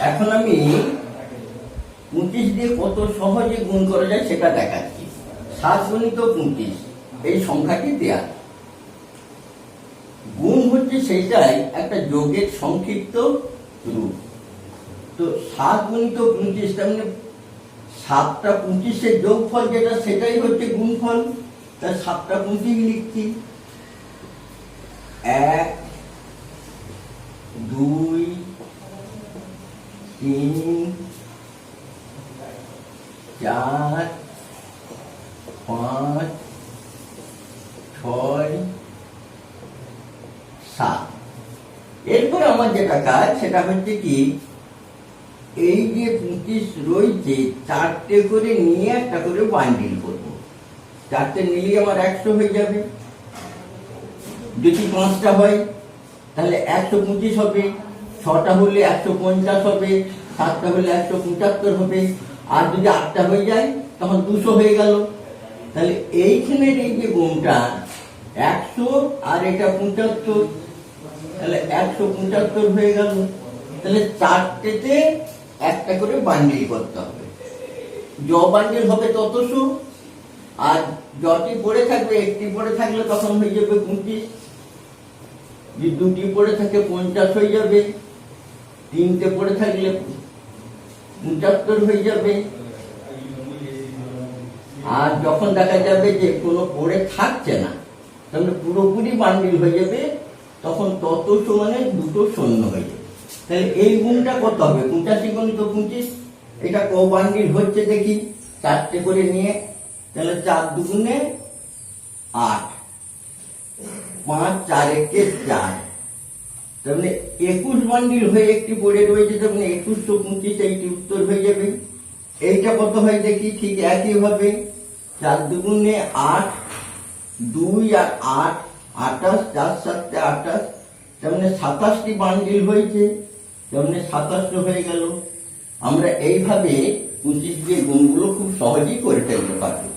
এখন আমি 25 দিয়ে কত সহজে গুণ করা যায় সেটা দেখাচ্ছি। 7 গুণিত 25 এই সংখ্যাটি দেয়া। গুণ হচ্ছে সেইটাই একটা যোগের সংক্ষিপ্ত রূপ। তো 7 গুণিত 25 তার মানে 7টা 25-এর যোগফল যেটা সেটাই হচ্ছে গুণফল। তার 7টা 25 লিখছি। 1 2 3 4 5 6 7। এরপর আমার যেটা কাজ সেটা হচ্ছে কি, এই যে 25 রয়েছে 4টে করে নিয়ে একটা করে বান্ডিল করব। 4টে নিলে আমার 100 হয়ে যাবে। যদি 5টা হয় তাহলে 125 হবে, 6টা হলে 150 হবে, 7টা হলে 175 হবে, আর যদি 8টা হয়ে যায় তখন 200 হয়ে গেল। তাহলে এইখানের এই যে গুণটা 100 আর এটা 75, তাহলে 175 হয়ে গেল। তাহলে 4টেতে একটা করে বান্ডিল করতে হবে। য বান্ডিল হবে ততশো, আর যটি পড়ে থাকবে, একটি পড়ে থাকলে তখন হয়ে যাবে 25, যদি 2টি পড়ে থাকে 50 হয়ে যাবে, 3টে পড়ে থাকলে 75 হয়ে যাবে। আর যখন দেখা যাবে যে কোনো পড়ে থাকছে না, তাহলে পুরোপুরি বান্ডিল হয়ে যাবে, তখন ততশো মানে 2টো শূন্য হয়ে যাবে। তাহলে এই গুণটা কত হবে? 85 গুণিত 25। এটা ক বান্ডিল হচ্ছে দেখি, 4টে করে নিয়ে। তাহলে 4 দুগুণে 8, 5 4 একে 4, তার মানে 21 বান্ডিল হয়ে একটি পড়ে রয়েছে। তার মানে 2125 এইটি উত্তর হয়ে যাবে। এইটা কত হয় দেখি, ঠিক একইভাবে 4 দুগুণে 8, 2 আর 8 28, 4 7 28, তার মানে 27টি বান্ডিল হয়েছে, তার মানে 27 হয়ে গেল। আমরা এইভাবে 25 দিয়ে গুণগুলো খুব সহজেই করে ফেলতে পারবো।